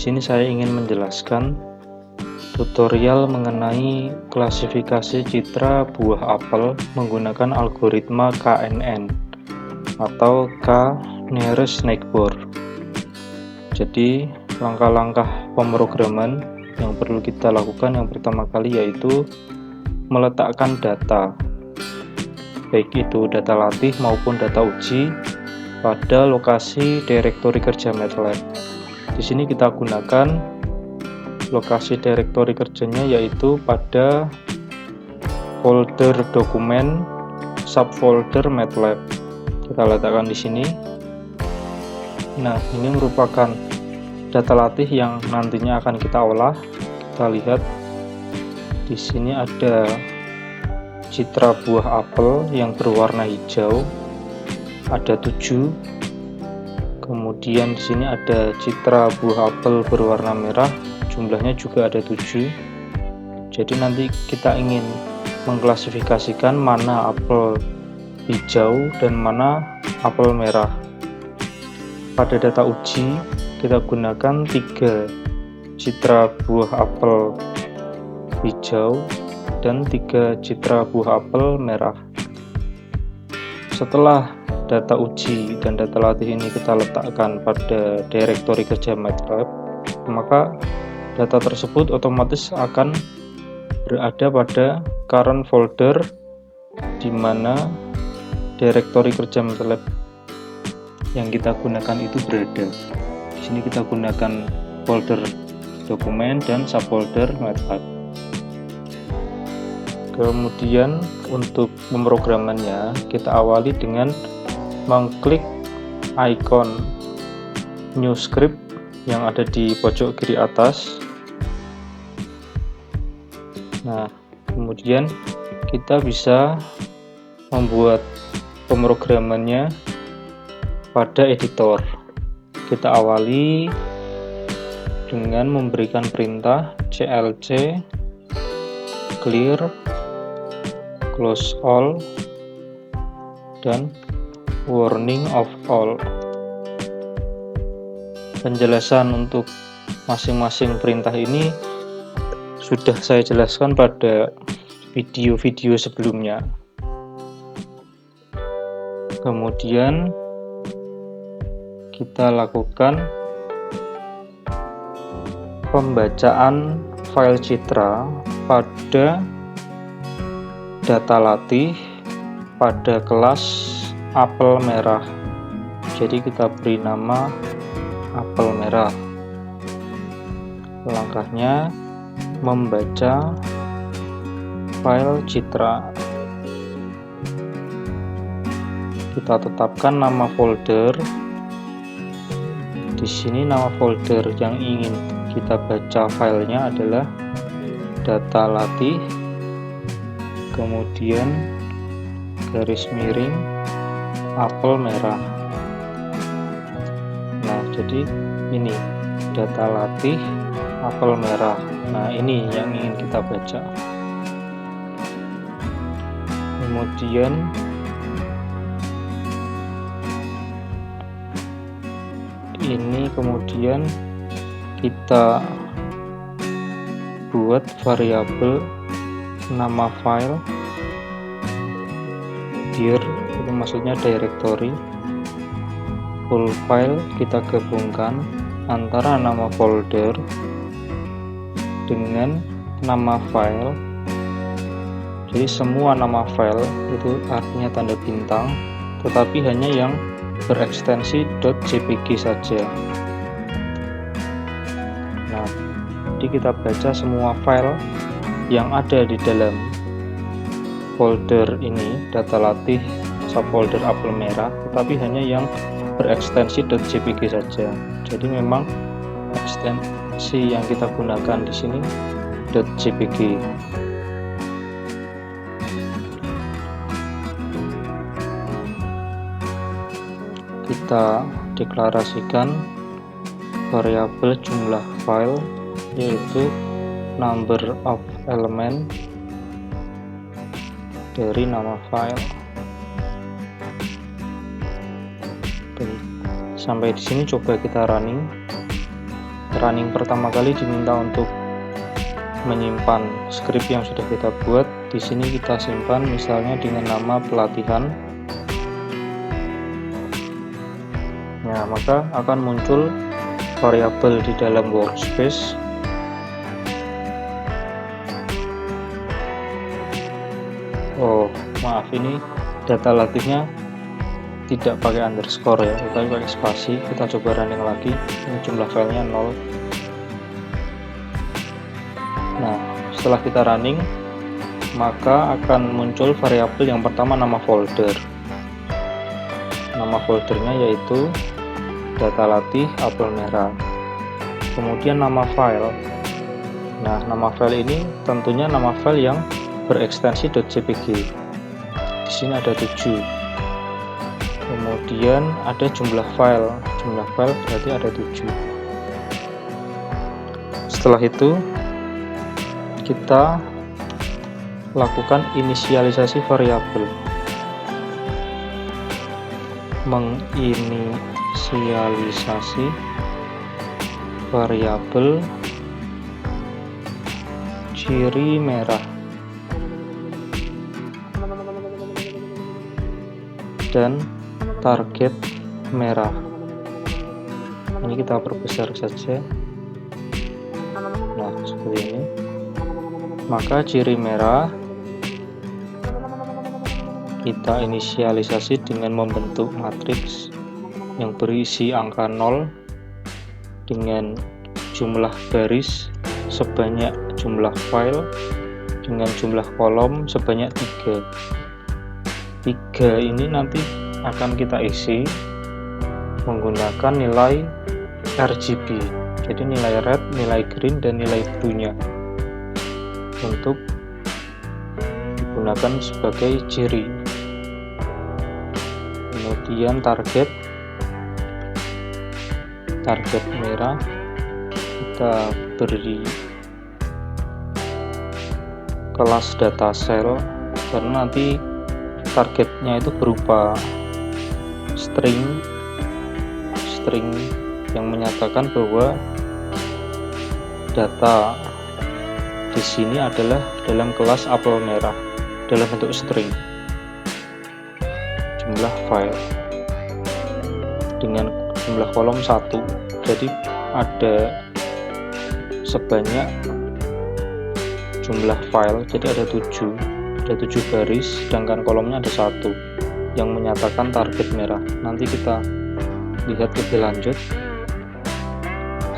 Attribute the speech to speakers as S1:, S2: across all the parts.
S1: sini saya ingin menjelaskan tutorial mengenai klasifikasi citra buah apel menggunakan algoritma KNN atau K-nearest neighbor. Jadi langkah-langkah pemrograman yang perlu kita lakukan yang pertama kali yaitu meletakkan data, baik itu data latih maupun data uji, pada lokasi direktori kerja MATLAB. Di sini kita gunakan lokasi direktori kerjanya yaitu pada folder dokumen subfolder MATLAB. Kita letakkan di sini. Nah, ini merupakan data latih yang nantinya akan kita olah. Kita lihat di sini ada citra buah apel yang berwarna hijau, ada 7. Kemudian di sini ada citra buah apel berwarna merah, jumlahnya juga ada 7. Jadi nanti kita ingin mengklasifikasikan mana apel hijau dan mana apel merah. Pada data uji kita gunakan 3 citra buah apel hijau dan 3 citra buah apel merah. Setelah data uji dan data latih ini kita letakkan pada direktori kerja MATLAB, maka data tersebut otomatis akan berada pada current folder di mana direktori kerja MATLAB yang kita gunakan itu berada. Di sini kita gunakan folder dokumen dan subfolder MATLAB. Kemudian untuk pemrogramannya kita awali dengan mengklik icon new script yang ada di pojok kiri atas. Nah, kemudian kita bisa membuat pemrogramannya pada editor. Kita awali dengan memberikan perintah clc clear, close all, dan warning of all. Penjelasan untuk masing-masing perintah ini sudah saya jelaskan pada video-video sebelumnya. Kemudian kita lakukan pembacaan file citra pada data latih pada kelas apel merah. Jadi kita beri nama apel merah. Langkahnya membaca file citra. Kita tetapkan nama folder. Di sini nama folder yang ingin kita baca filenya adalah data latih, kemudian garis miring apel merah. Nah, jadi ini data latih apel merah. Nah, ini yang ingin kita baca. Kemudian ini kita buat variabel nama file dir, itu maksudnya directory. Full file kita gabungkan antara nama folder dengan nama file. Jadi semua nama file itu artinya tanda bintang, tetapi hanya yang berekstensi .jpg saja. Nah, jadi kita baca semua file yang ada di dalam folder ini, data latih subfolder apel merah, tetapi hanya yang berekstensi .jpg saja. Jadi memang ekstensi yang kita gunakan di sini .jpg. Kita deklarasikan variabel jumlah file yaitu number of element dari nama file. Sampai di sini coba kita running. running pertama kali diminta untuk menyimpan skrip yang sudah kita buat. Di sini kita simpan misalnya dengan nama pelatihan. Nah, maka akan muncul variabel di dalam workspace maaf, ini data latihnya tidak pakai underscore ya, tetapi pakai spasi. Kita coba running lagi, ini jumlah filenya 0. Nah, setelah kita running, maka akan muncul variabel yang pertama, nama folder. Nama foldernya yaitu data latih apel merah. Kemudian nama file. Nah, nama file ini tentunya nama file yang berekstensi .jpg. Di sini ada 7. Kemudian ada jumlah file berarti ada 7. Setelah itu kita lakukan inisialisasi variabel. Menginisialisasi variabel ciri merah dan target merah. Ini kita perbesar saja. Nah, seperti ini. Maka ciri merah kita inisialisasi dengan membentuk matriks yang berisi angka 0 dengan jumlah baris sebanyak jumlah file dengan jumlah kolom sebanyak 3. 3 ini nanti akan kita isi menggunakan nilai RGB, jadi nilai red, nilai green, dan nilai blue-nya untuk digunakan sebagai ciri. Kemudian target merah kita beri kelas data cell, karena nanti targetnya itu berupa string yang menyatakan bahwa data di sini adalah dalam kelas apel merah dalam bentuk string. Jumlah file dengan jumlah kolom 1, jadi ada sebanyak jumlah file, jadi ada 7 baris, sedangkan kolomnya ada 1 yang menyatakan target merah. Nanti kita lihat lebih lanjut.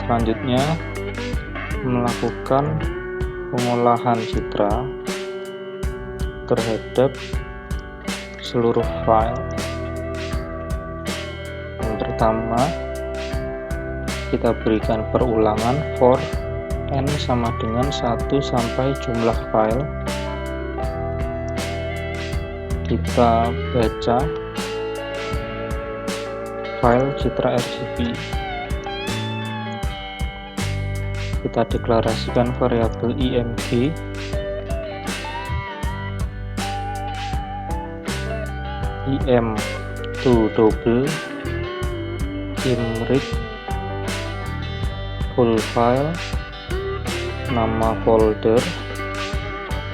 S1: Selanjutnya melakukan pengolahan citra terhadap seluruh file. Yang pertama, kita berikan perulangan for n sama dengan 1 sampai jumlah file. Kita baca file citra RGB. Kita deklarasikan variabel img im2double imread full file, nama folder,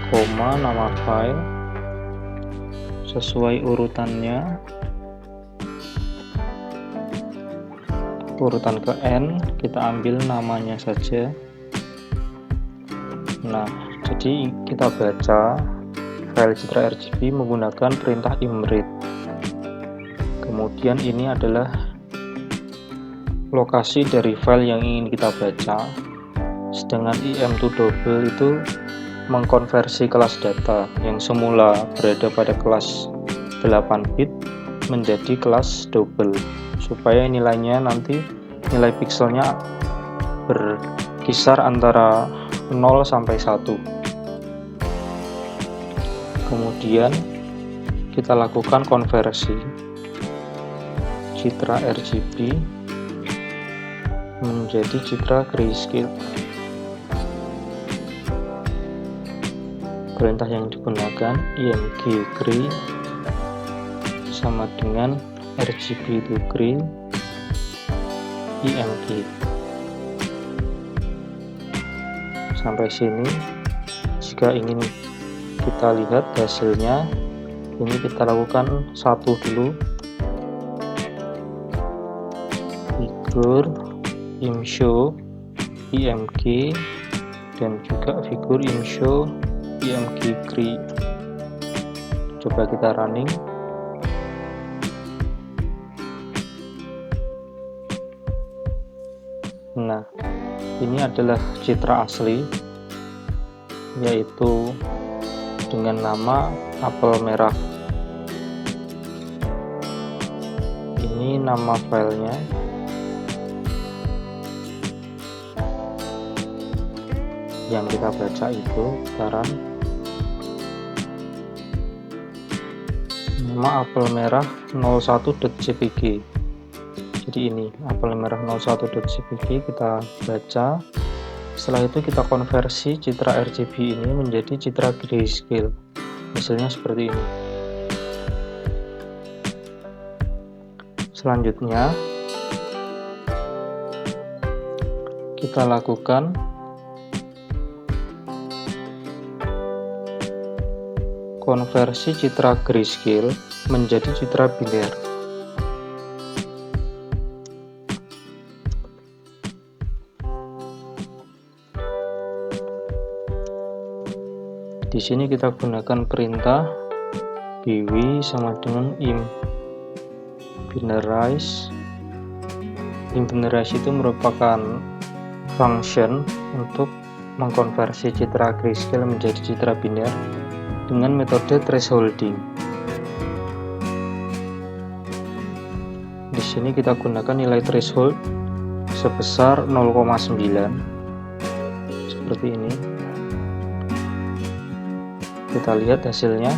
S1: koma, nama file sesuai urutannya, urutan ke n, kita ambil namanya saja. Nah, jadi kita baca file citra RGB menggunakan perintah imread. Kemudian ini adalah lokasi dari file yang ingin kita baca, sedangkan im2double itu mengkonversi kelas data yang semula berada pada kelas 8 bit menjadi kelas double, supaya nilainya nanti nilai pixelnya berkisar antara 0 sampai 1. Kemudian kita lakukan konversi citra RGB menjadi citra grayscale. Perintah yang digunakan img gray sama dengan RGB to gray img. sampai sini. Jika ingin kita lihat hasilnya, ini kita lakukan satu dulu, figur imshow img dan juga figur imshow img cre. Coba kita running. Nah, ini adalah citra asli, yaitu dengan nama apel merah. Ini nama filenya. Yang kita baca itu sekarang nama apel merah 01.jpg. Jadi ini apel merah 01.jpg kita baca. Setelah itu kita konversi citra RGB ini menjadi citra grayscale. Hasilnya seperti ini. Selanjutnya kita lakukan konversi citra grayscale menjadi citra biner. Di sini kita gunakan perintah bw sama dengan imbinerize. Imbinerize itu merupakan function untuk mengkonversi citra grayscale menjadi citra biner dengan metode thresholding. Di sini kita gunakan nilai threshold sebesar 0,9 seperti ini. Kita lihat hasilnya.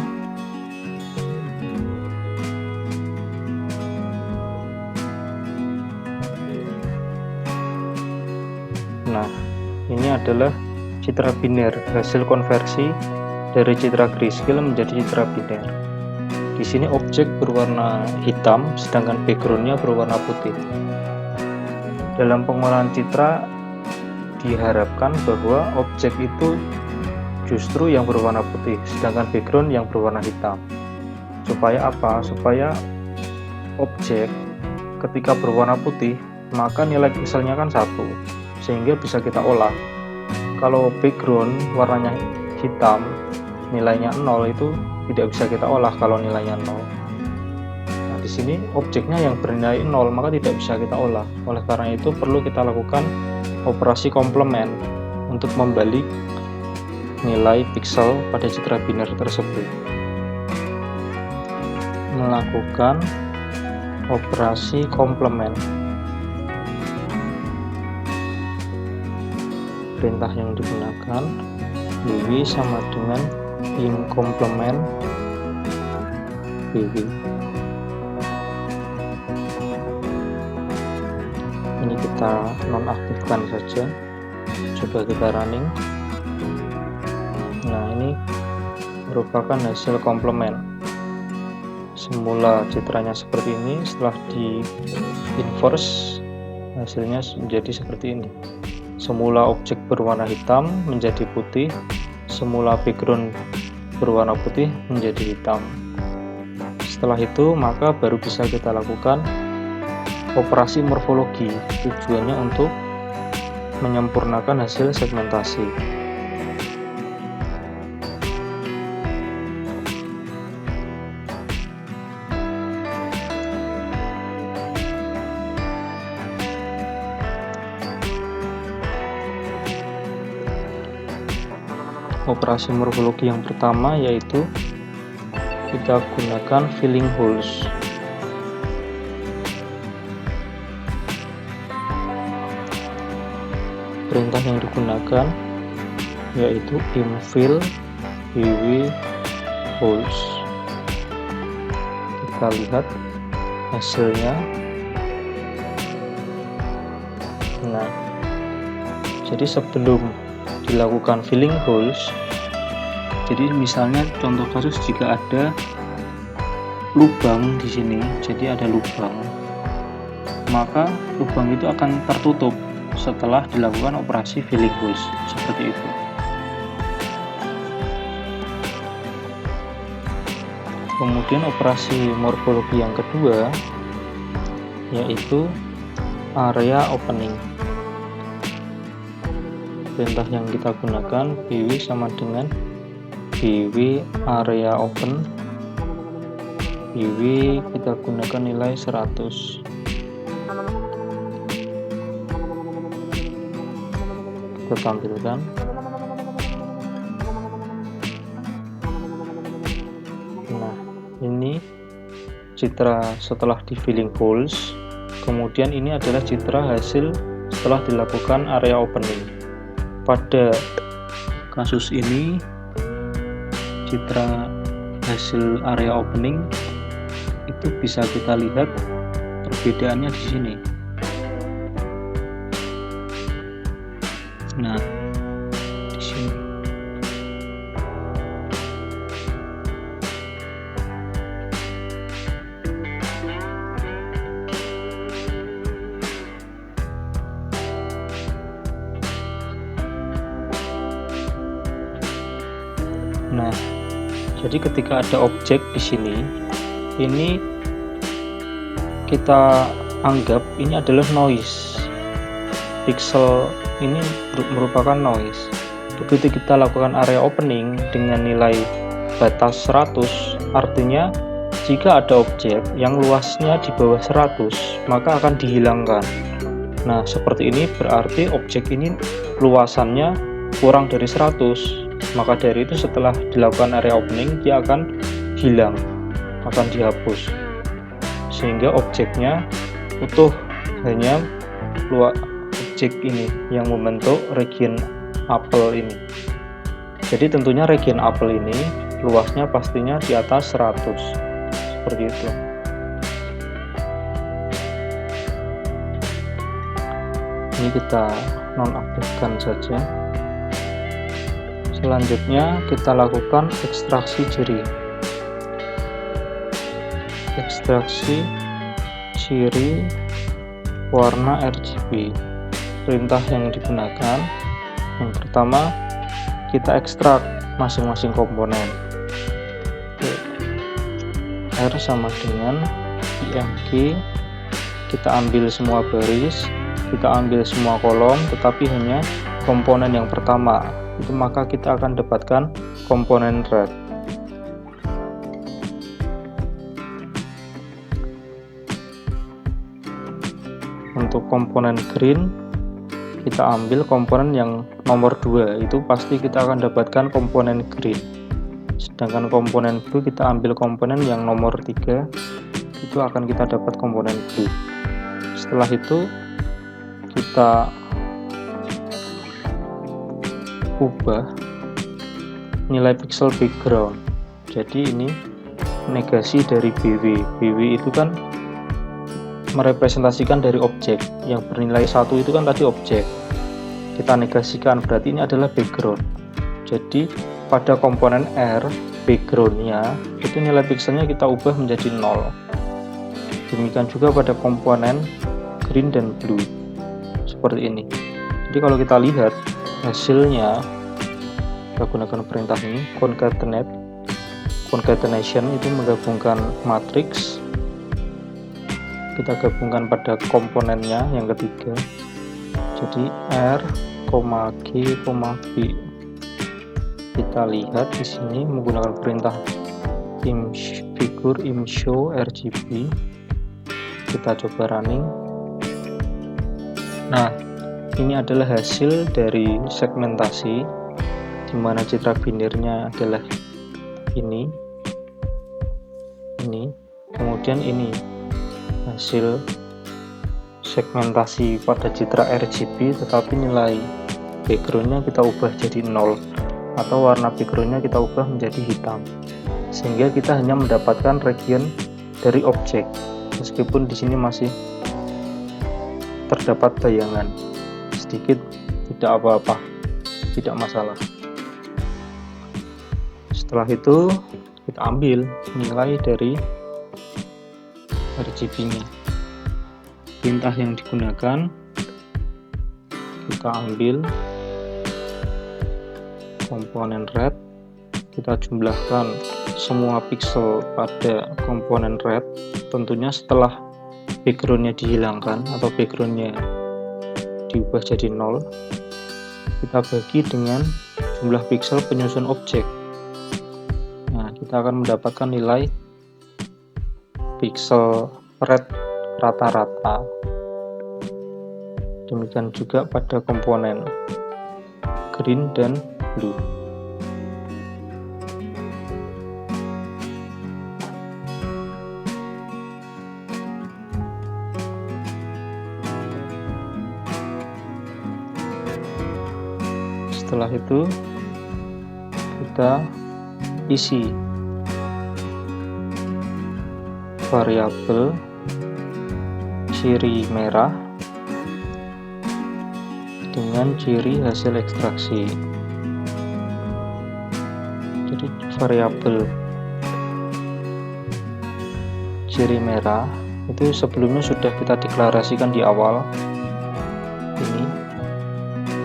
S1: Nah, ini adalah citra biner, hasil konversi dari citra grayscale menjadi citra biner. Di sini objek berwarna hitam, sedangkan backgroundnya berwarna putih. Dalam pengolahan citra diharapkan bahwa objek itu justru yang berwarna putih, sedangkan background yang berwarna hitam. Supaya apa? Supaya objek ketika berwarna putih, maka nilai pixelnya kan 1, sehingga bisa kita olah. Kalau background warnanya hitam, nilainya 0, itu tidak bisa kita olah kalau nilainya 0. Nah, di sini objeknya yang bernilai 0, maka tidak bisa kita olah. Oleh karena itu perlu kita lakukan operasi komplement untuk membalik nilai pixel pada citra biner tersebut. Melakukan operasi komplement. Perintah yang digunakan bw sama dengan imcomplement bw. Ini kita nonaktifkan saja. Coba kita running. Nah, ini merupakan hasil komplement. Semula citranya seperti ini, setelah di inverse hasilnya menjadi seperti ini. Semula objek berwarna hitam menjadi putih, semula background berwarna putih menjadi hitam. Setelah itu maka baru bisa kita lakukan operasi morfologi, tujuannya untuk menyempurnakan hasil segmentasi. Operasi morfologi yang pertama yaitu kita gunakan filling holes. Perintah yang digunakan yaitu infill bw holes. Kita lihat hasilnya. Nah, jadi sebelum dilakukan filling holes, jadi misalnya contoh kasus jika ada lubang di sini, jadi ada lubang, maka lubang itu akan tertutup setelah dilakukan operasi filling pulse, seperti itu. Kemudian operasi morfologi yang kedua yaitu area opening. Perintah yang kita gunakan BW sama dengan BW area open. BW kita gunakan nilai 100. Kita tampilkan. Nah, ini citra setelah di filling pulse. Kemudian ini adalah citra hasil setelah dilakukan area opening. Pada kasus ini citra hasil area opening itu bisa kita lihat perbedaannya di sini. Nah, di sini. Nah, jadi ketika ada objek di sini, ini kita anggap ini adalah noise. Pixel ini merupakan noise. Begitu kita lakukan area opening dengan nilai batas 100, artinya jika ada objek yang luasnya di bawah 100, maka akan dihilangkan. Nah, seperti ini berarti objek ini luasannya kurang dari 100. Maka dari itu setelah dilakukan area opening dia akan hilang, akan dihapus, sehingga objeknya utuh, hanya objek ini yang membentuk region apel ini. Jadi tentunya region apel ini luasnya pastinya di atas 100, seperti itu. Ini kita nonaktifkan saja. Selanjutnya kita lakukan ekstraksi ciri. Ekstraksi ciri warna RGB. Perintah yang digunakan, yang pertama kita ekstrak masing-masing komponen. R sama dengan IMG, kita ambil semua baris, kita ambil semua kolom, tetapi hanya komponen yang pertama, itu maka kita akan dapatkan komponen red. Untuk komponen green, kita ambil komponen yang nomor 2, itu pasti kita akan dapatkan komponen green. Sedangkan komponen blue kita ambil komponen yang nomor 3, itu akan kita dapat komponen blue. Setelah itu kita ubah nilai pixel background. Jadi ini negasi dari BW. BW itu kan merepresentasikan dari objek yang bernilai 1, itu kan tadi objek. Kita negasikan, berarti ini adalah background. Jadi pada komponen R, backgroundnya itu nilai pixelnya kita ubah menjadi 0. Demikian juga pada komponen green dan blue, seperti ini. Jadi kalau kita lihat hasilnya, kita gunakan perintah ini, concatenation itu menggabungkan matriks, kita gabungkan pada komponennya yang ketiga, jadi R, G, B. Kita lihat di sini menggunakan perintah figure imshow RGB. Kita coba running. Nah, ini adalah hasil dari segmentasi, di mana citra binirnya adalah ini, kemudian ini hasil segmentasi pada citra RGB, tetapi nilai backgroundnya kita ubah jadi 0, atau warna backgroundnya kita ubah menjadi hitam, sehingga kita hanya mendapatkan region dari objek, meskipun di sini masih terdapat bayangan sedikit, tidak apa-apa, tidak masalah. Setelah itu kita ambil nilai dari RGB-nya. Perintah yang digunakan kita ambil komponen red, kita jumlahkan semua pixel pada komponen red, tentunya setelah backgroundnya dihilangkan atau backgroundnya diubah jadi 0, kita bagi dengan jumlah pixel penyusun objek. Nah, kita akan mendapatkan nilai pixel red rata-rata. Demikian juga pada komponen green dan blue. Setelah itu kita isi variabel ciri merah dengan ciri hasil ekstraksi. Jadi variabel ciri merah itu sebelumnya sudah kita deklarasikan di awal. Ini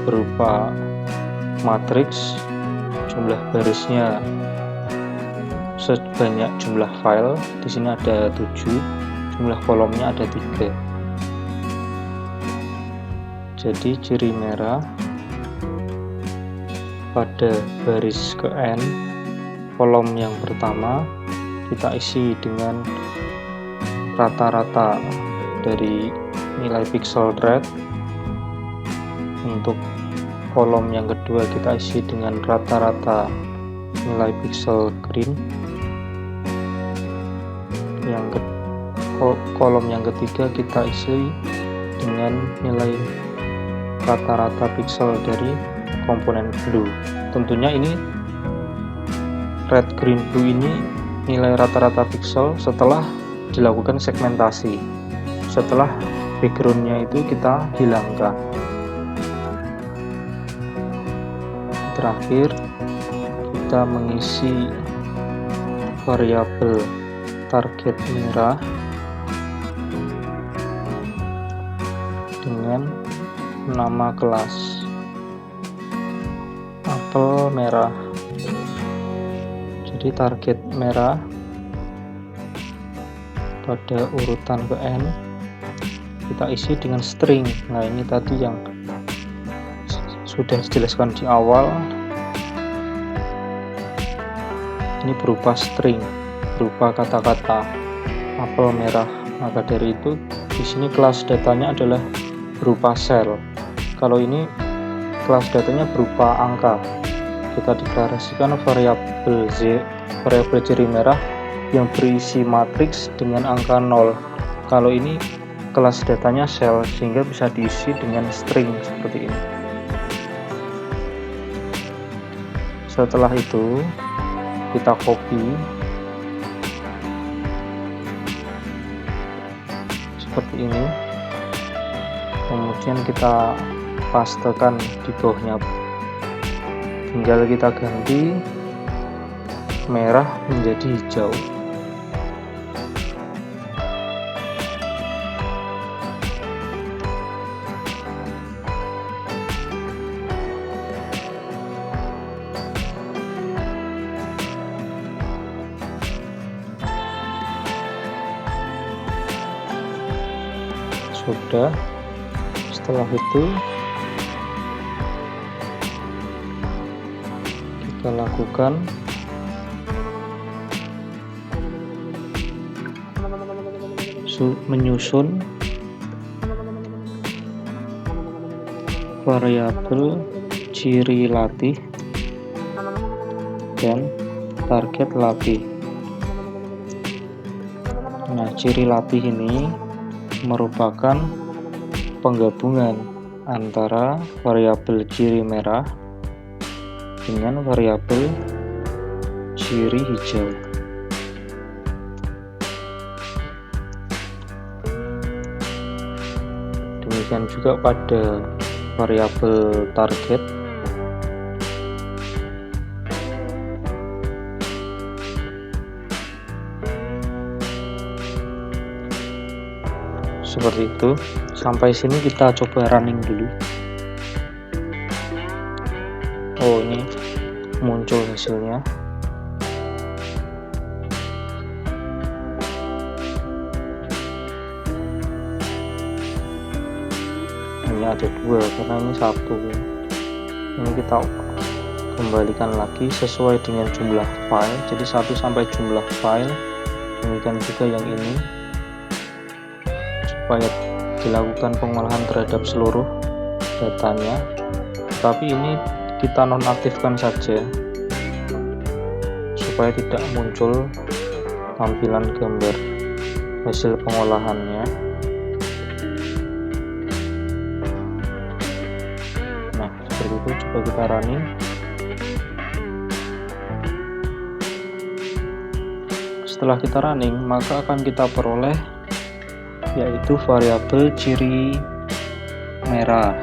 S1: berupa matriks, jumlah barisnya sebanyak jumlah file. Di sini ada 7, jumlah kolomnya ada 3. Jadi ciri merah pada baris ke N, kolom yang pertama kita isi dengan rata-rata dari nilai pixel red. Untuk kolom yang kedua kita isi dengan rata-rata nilai pixel green. Kolom yang ketiga kita isi dengan nilai rata-rata pixel dari komponen blue. Tentunya ini red, green, blue ini nilai rata-rata pixel setelah dilakukan segmentasi, setelah backgroundnya itu kita hilangkan. Terakhir kita mengisi variabel target merah dengan nama kelas apel merah. Jadi target merah pada urutan ke N kita isi dengan string. Nah, ini tadi yang sudah dijelaskan di awal, ini berupa string, berupa kata-kata apel merah. Maka dari itu di sini kelas datanya adalah berupa sel. Kalau ini kelas datanya berupa angka. Kita deklarasikan variabel ciri merah yang berisi matriks dengan angka 0. Kalau ini kelas datanya sel, sehingga bisa diisi dengan string seperti ini. Setelah itu kita copy seperti ini, kemudian kita pastekan di bawahnya. Tinggal kita ganti merah menjadi hijau. Sudah. Setelah itu kita lakukan menyusun variabel ciri latih dan target latih. Nah, ciri latih ini merupakan penggabungan antara variabel ciri merah dengan variabel ciri hijau. Demikian juga pada variabel target. Seperti itu. Sampai sini kita coba running dulu. Oh, ini muncul hasilnya. Ini ada 2 karena ini 1. Ini kita kembalikan lagi sesuai dengan jumlah file, jadi 1 sampai jumlah file. Demikian juga yang ini, supaya dilakukan pengolahan terhadap seluruh datanya. Tapi ini kita nonaktifkan saja supaya tidak muncul tampilan gambar hasil pengolahannya. Nah, seperti itu. Coba kita running. Setelah kita running, maka akan kita peroleh yaitu variabel ciri merah.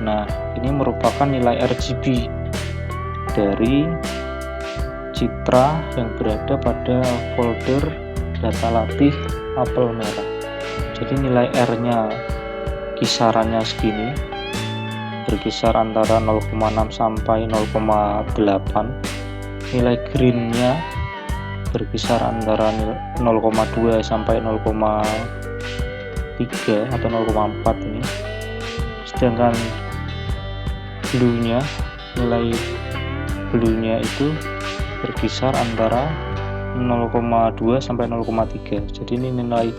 S1: Nah, ini merupakan nilai RGB dari citra yang berada pada folder data latih apel merah. Jadi nilai R-nya kisarannya segini, berkisar antara 0,6 sampai 0,8. Nilai green-nya berkisar antara 0,2 sampai 0,3 atau 0,4 ini. Sedangkan blue-nya, nilai blue-nya itu berkisar antara 0,2 sampai 0,3. Jadi ini nilai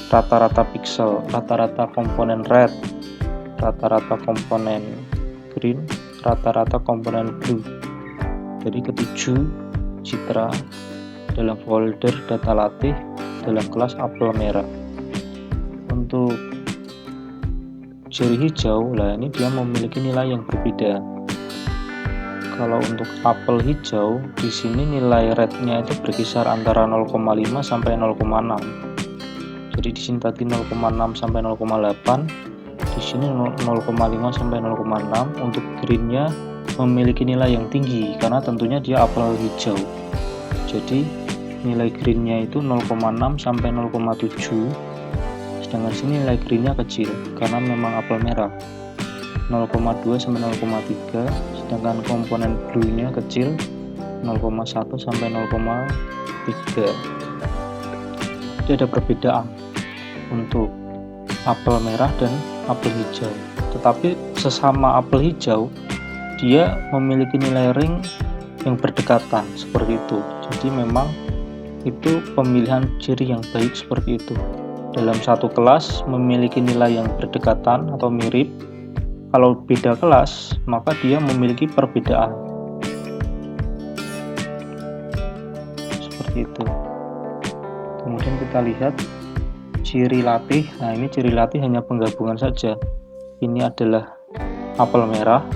S1: rata-rata pixel, rata-rata komponen red, rata-rata komponen green, rata-rata komponen blue. Jadi ketujuh citra dalam folder data latih dalam kelas apel merah. Untuk ciri hijau, lah ini dia memiliki nilai yang berbeda. Kalau untuk apel hijau, di sini nilai rednya itu berkisar antara 0,5 sampai 0,6. Jadi di sini tadi 0,6 sampai 0,8, di sini 0,5 sampai 0,6. Untuk greennya memiliki nilai yang tinggi karena tentunya dia apel hijau. Jadi nilai greennya itu 0,6 sampai 0,7. Sedangkan sini nilai greennya kecil karena memang apel merah, 0,2 sampai 0,3. Sedangkan komponen blue-nya kecil, 0,1 sampai 0,3. Jadi ada perbedaan untuk apel merah dan apel hijau. Tetapi sesama apel hijau, dia memiliki nilai ring yang berdekatan seperti itu. Jadi memang itu pemilihan ciri yang baik seperti itu. Dalam satu kelas memiliki nilai yang berdekatan atau mirip. Kalau beda kelas, maka dia memiliki perbedaan. Seperti itu. Kemudian kita lihat ciri latih. Nah, ini ciri latih hanya penggabungan saja. Ini adalah apel merah,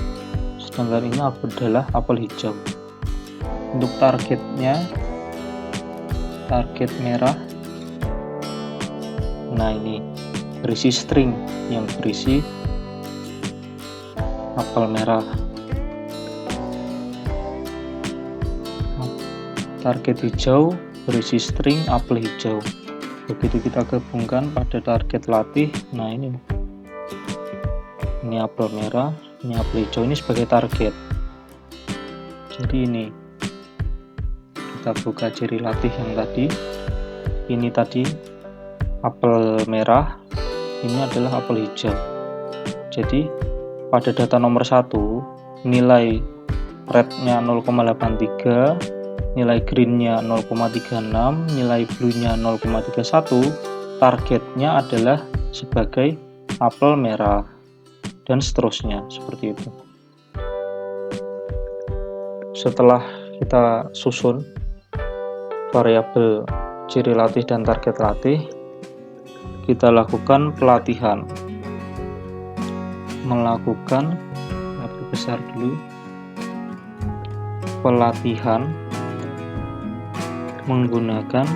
S1: sedangkan ini adalah apel hijau. Untuk targetnya, target merah. Nah, ini berisi string yang berisi apel merah. Target hijau berisi string apel hijau. Begitu kita gabungkan pada target latih, nah ini apel merah, ini apel hijau, ini sebagai target. Jadi ini kita buka ciri latih yang tadi. Ini tadi apel merah, ini adalah apel hijau. Jadi pada data nomor 1, nilai rednya 0,83, nilai greennya 0,36, nilai blue-nya 0,31, targetnya adalah sebagai apel merah, dan seterusnya, seperti itu. Setelah kita susun variabel ciri latih dan target latih, kita lakukan pelatihan. Melakukan besar dulu pelatihan menggunakan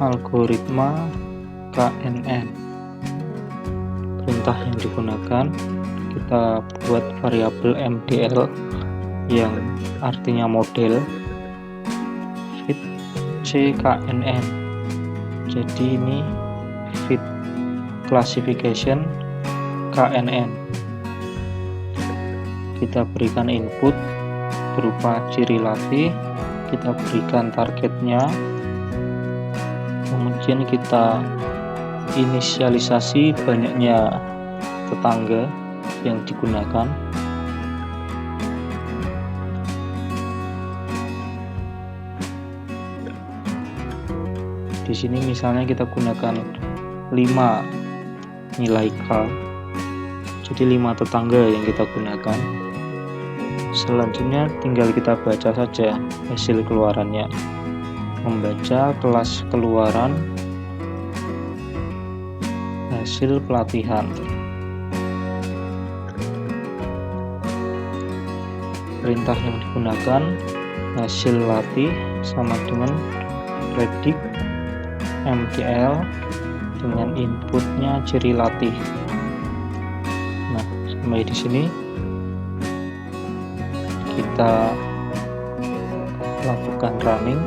S1: algoritma KNN. Perintah yang digunakan, kita buat variabel MDL yang artinya model, fit CKNN. Jadi ini fit classification KNN. kita berikan input berupa ciri latih, kita berikan targetnya, kemudian kita inisialisasi banyaknya tetangga yang digunakan. Di sini misalnya kita gunakan 5 nilai K, jadi 5 tetangga yang kita gunakan. Selanjutnya tinggal kita baca saja hasil keluarannya. Membaca kelas keluaran hasil pelatihan. Perintah yang digunakan hasil latih sama dengan predict MTL dengan inputnya ciri latih. Nah, sampai di sini kita lakukan running.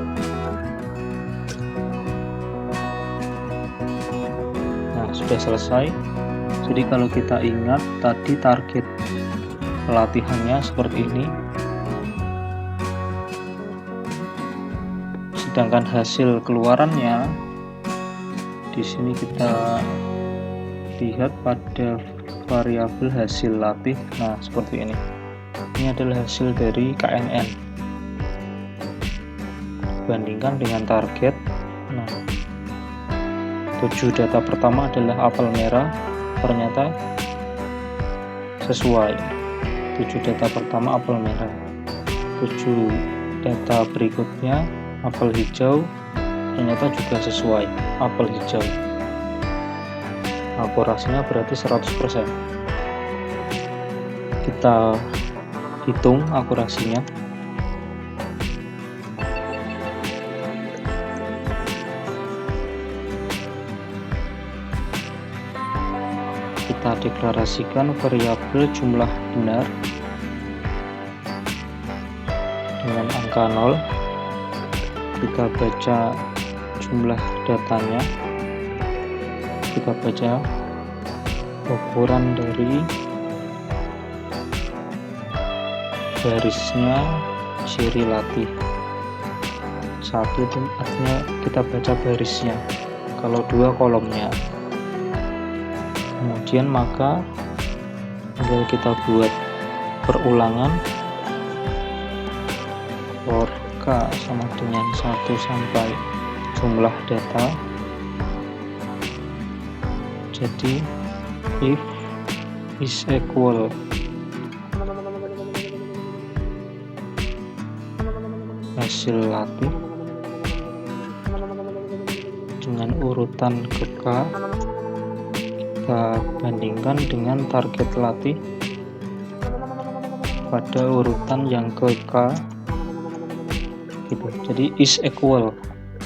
S1: Nah, sudah selesai. Jadi kalau kita ingat tadi target pelatihannya seperti ini, sedangkan hasil keluarannya di sini kita lihat pada variabel hasil latih. Nah, seperti ini. Ini adalah hasil dari KNN. Bandingkan dengan target. Nah, 7 data pertama adalah apel merah, ternyata sesuai. 7 data pertama apel merah. 7 data berikutnya apel hijau, ternyata juga sesuai, apel hijau. Akurasinya berarti 100%. Kita hitung akurasinya. Kita deklarasikan variabel jumlah benar dengan angka 0. Kita baca jumlah datanya, kita baca ukuran dari barisnya ciri latih. 1 itu artinya kita baca barisnya, kalau 2 kolomnya. Kemudian maka tinggal kita buat perulangan for K sama dengan 1 sampai jumlah data. Jadi if is equal hasil latih dengan urutan ke K, kita bandingkan dengan target latih pada urutan yang ke K gitu. Jadi is equal,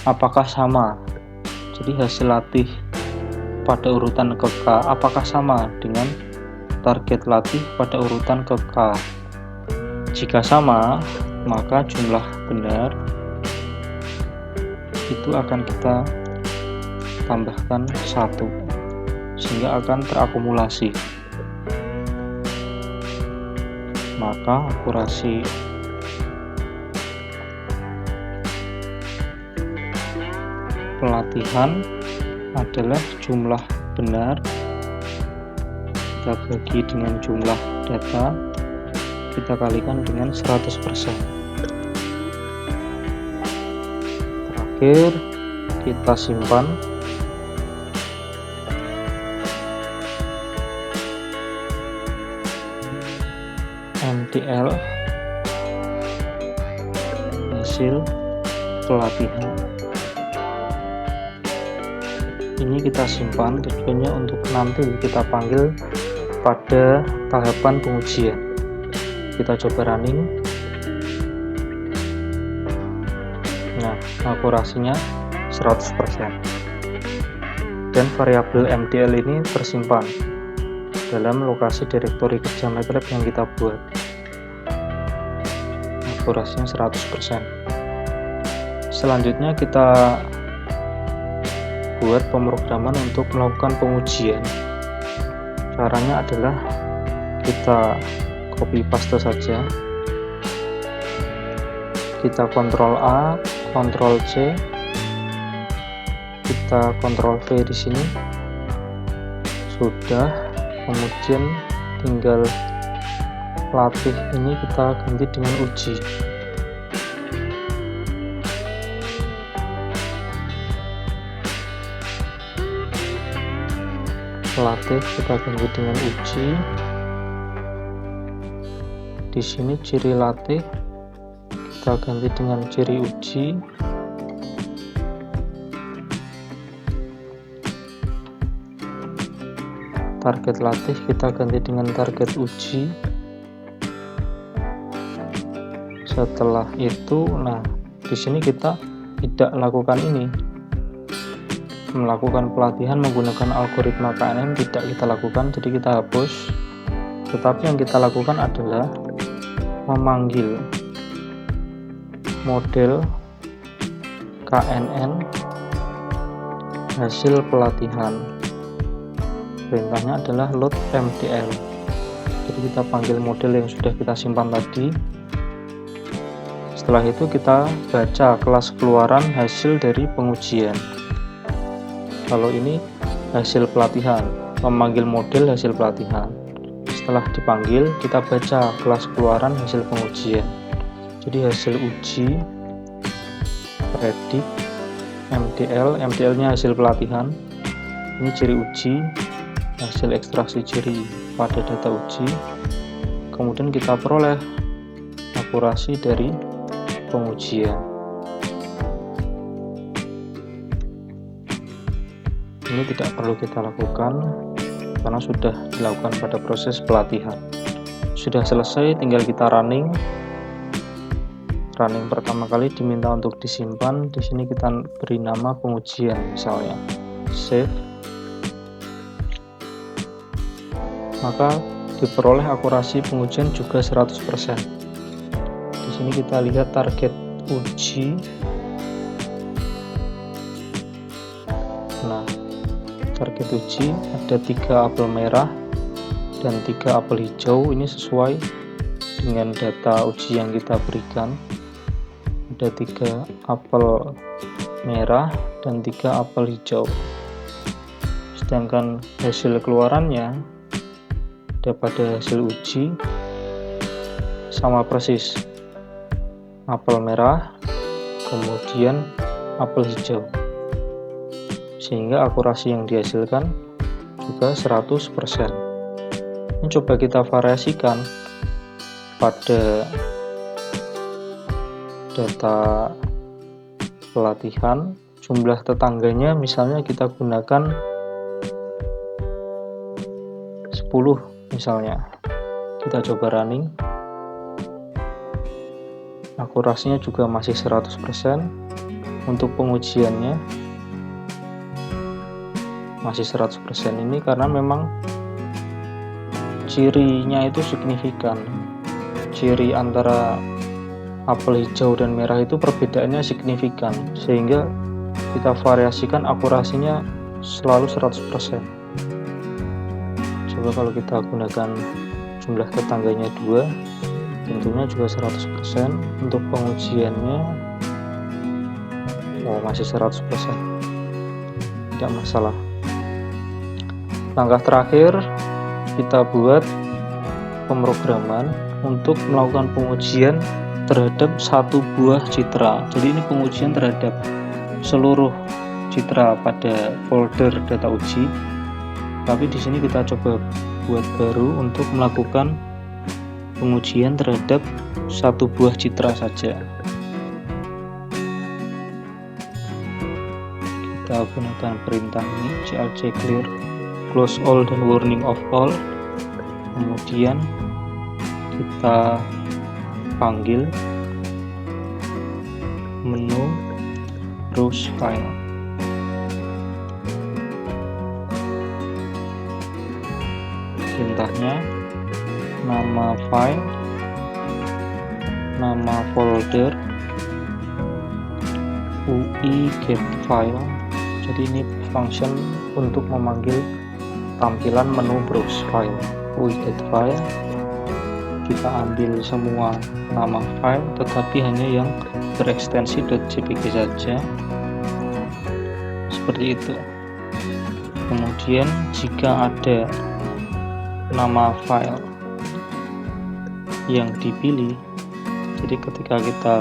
S1: apakah sama. Jadi hasil latih pada urutan ke K apakah sama dengan target latih pada urutan ke K. Jika sama, maka jumlah benar itu akan kita tambahkan 1 sehingga akan terakumulasi. Maka akurasi pelatihan adalah jumlah benar kita bagi dengan jumlah data, kita kalikan dengan 100%. Terakhir kita simpan. MTL hasil pelatihan. Ini kita simpan, tujuannya untuk nanti kita panggil pada tahapan pengujian. Kita coba running. Nah, akurasinya 100%. Dan variabel MTL ini tersimpan dalam lokasi direktori kerja MATLAB yang kita buat. Akurasinya 100%. Selanjutnya kita buat pemrograman untuk melakukan pengujian. Caranya adalah kita copy paste saja. Kita Ctrl A, Ctrl C, kita Ctrl V di sini. Sudah, kemudian tinggal latih ini kita ganti dengan uji. Latih kita ganti dengan uji. Di sini ciri latih kita ganti dengan ciri uji. Target latih kita ganti dengan target uji. Setelah itu, nah di sini kita tidak lakukan ini, melakukan pelatihan menggunakan algoritma KNN tidak kita lakukan, jadi kita hapus. Tetapi yang kita lakukan adalah memanggil model KNN hasil pelatihan. Perintahnya adalah load MDL. Jadi kita panggil model yang sudah kita simpan tadi. Setelah itu kita baca kelas keluaran hasil dari pengujian. Kalau ini hasil pelatihan, memanggil model hasil pelatihan. Setelah dipanggil, kita baca kelas keluaran hasil pengujian. Jadi hasil uji, predict, MDL-nya hasil pelatihan. Ini ciri uji, hasil ekstraksi ciri pada data uji. Kemudian kita peroleh akurasi dari pengujian. Ini tidak perlu kita lakukan karena sudah dilakukan pada proses pelatihan. Sudah selesai, tinggal kita running. Running pertama kali diminta untuk disimpan. Di sini kita beri nama pengujian, misalnya save. Maka diperoleh akurasi pengujian juga 100%. Di sini kita lihat target uji. Nah, target uji ada 3 apel merah dan 3 apel hijau. Ini sesuai dengan data uji yang kita berikan. Ada 3 apel merah dan 3 apel hijau. Sedangkan hasil keluarannya pada hasil uji sama persis, apel merah kemudian apel hijau, sehingga akurasi yang dihasilkan juga 100%. Ini coba kita variasikan pada data pelatihan. Jumlah tetangganya misalnya kita gunakan 10 misalnya. Kita coba running, akurasinya juga masih 100%. Untuk pengujiannya masih 100%. Ini karena memang cirinya itu signifikan. Ciri antara apel hijau dan merah itu perbedaannya signifikan, sehingga kita variasikan akurasinya selalu 100%. Coba kalau kita gunakan jumlah tetangganya 2, tentunya juga 100%. Untuk pengujiannya masih 100%, tidak masalah. Langkah terakhir, kita buat pemrograman untuk melakukan pengujian terhadap 1 buah citra. Jadi ini pengujian terhadap seluruh citra pada folder data uji. Tapi di sini kita coba buat baru untuk melakukan pengujian terhadap 1 buah citra saja. Kita gunakan perintah ini, clc clear, close all dan warning of all. Kemudian kita panggil menu browse file. Perintahnya nama file, nama folder, UI get file. Jadi ini function untuk memanggil tampilan menu browse file. UI get file, kita ambil semua nama file tetapi hanya yang berekstensi .jpg saja, seperti itu. Kemudian jika ada nama file yang dipilih, jadi ketika kita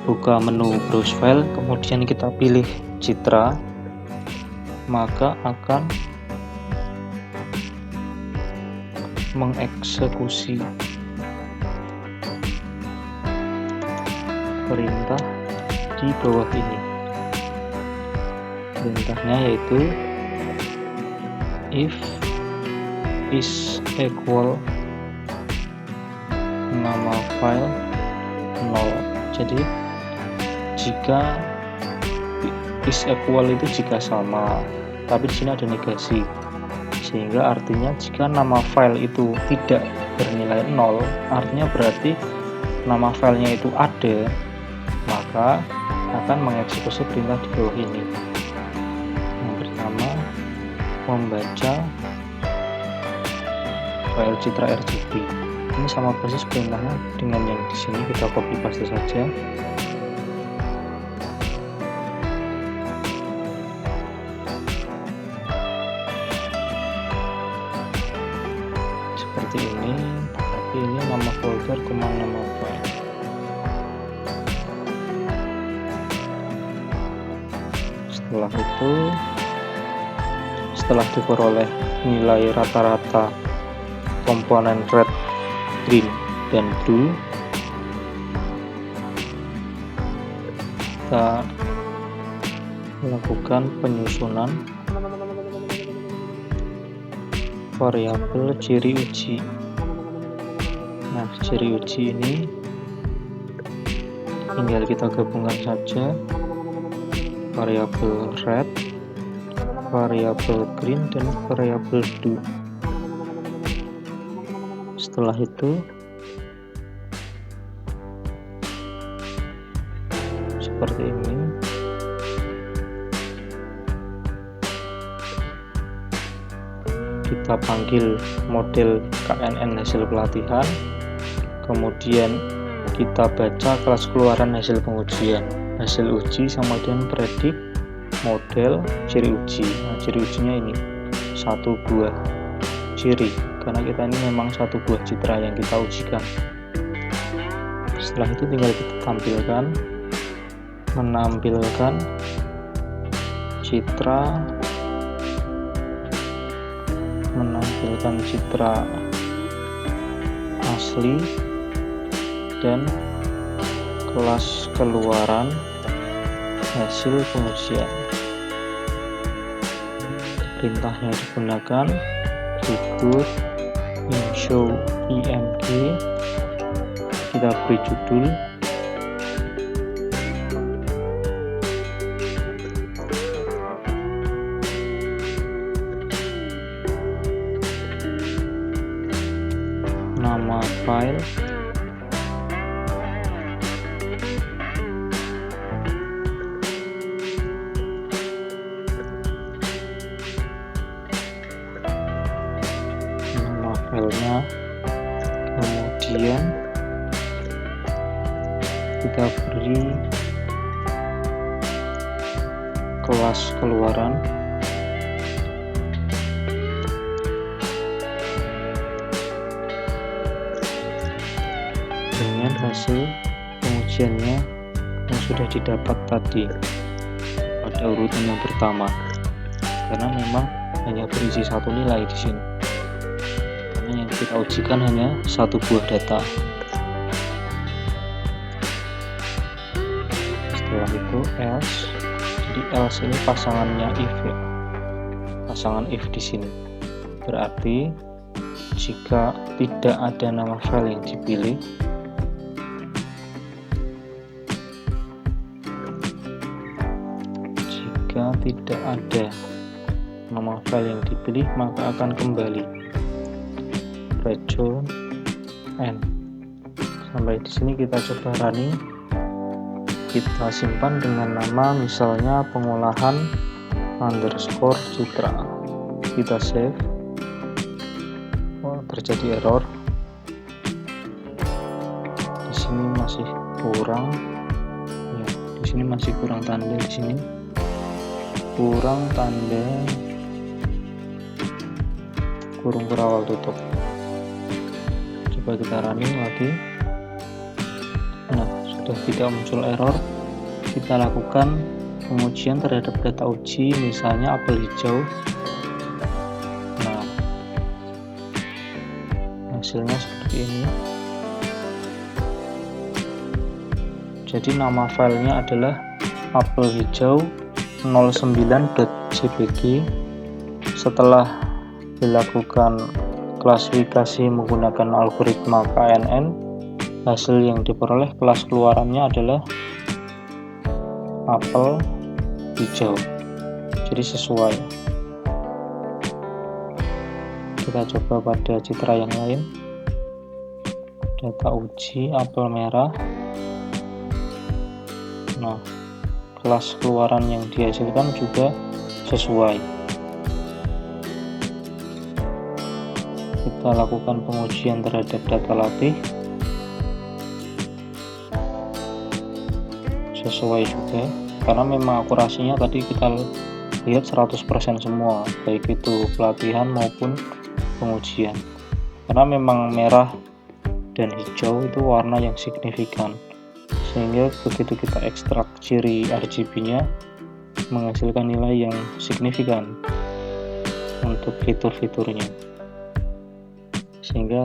S1: buka menu browse file kemudian kita pilih Citra, maka akan mengeksekusi perintah di bawah ini. Perintahnya yaitu if is equal nama file 0. Jadi jika is equal itu jika sama, tapi di sini ada negasi, sehingga artinya jika nama file itu tidak bernilai 0, artinya berarti nama filenya itu ada, maka akan mengeksekusi perintah di bawah ini. Yang pertama, membaca file Citra RGB. Ini sama persis perintahnya dengan yang di sini, kita copy paste saja. Seperti ini, tapi ini nama folder kemana nama file. Setelah diperoleh nilai rata-rata komponen red, green, dan blue, kita melakukan penyusunan variabel ciri uji. Nah, ciri uji ini tinggal kita gabungkan saja variabel red, variabel green, dan variabel blue. Setelah itu seperti ini. Kita panggil model KNN hasil pelatihan, kemudian kita baca kelas keluaran hasil pengujian. Hasil uji sama dengan predik model ciri uji. Nah, ciri ujinya ini satu buah ciri, karena kita ini memang satu buah citra yang kita ujikan. Setelah itu tinggal kita tampilkan, menampilkan citra, asli dan kelas keluaran hasil pengujian. Perintahnya digunakan berikut inshow img, kita beri judul nama file, filenya, kemudian kita beri kelas keluaran, dengan hasil pengujiannya yang sudah didapat tadi pada urutan yang pertama, karena memang hanya berisi satu nilai di sini. Yang kita ujikan hanya satu buah data. Setelah itu else, jadi else ini pasangannya if ya, pasangan if di sini. Berarti jika tidak ada nama file yang dipilih, jika tidak ada nama file yang dipilih maka akan kembali return n. Sampai di sini kita coba running, kita simpan dengan nama misalnya pengolahan underscore citra, kita save. Oh, terjadi error. sini masih kurang ya, di sini masih kurang tanda, di sini kurang tanda kurung berawal tutup. Coba kita running lagi. Nah, sudah tidak muncul error. Kita lakukan pengujian terhadap data uji, misalnya apel hijau. Nah, hasilnya seperti ini. Jadi nama filenya adalah apel hijau 09.jpg. Setelah dilakukan klasifikasi menggunakan algoritma KNN, hasil yang diperoleh kelas keluarannya adalah apel hijau. Jadi sesuai. Kita coba pada citra yang lain. Data uji apel merah. Nah, kelas keluaran yang dihasilkan juga sesuai. Kita lakukan pengujian terhadap data latih. Sesuai juga, karena memang akurasinya tadi kita lihat 100% semua, baik itu pelatihan maupun pengujian. Karena memang merah dan hijau itu warna yang signifikan, sehingga begitu kita ekstrak ciri RGB-nya menghasilkan nilai yang signifikan untuk fitur-fiturnya, sehingga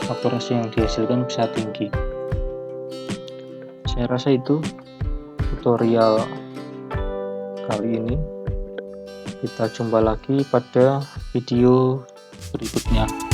S1: akurasi yang dihasilkan bisa tinggi. Saya rasa itu tutorial kali ini. Kita jumpa lagi pada video berikutnya.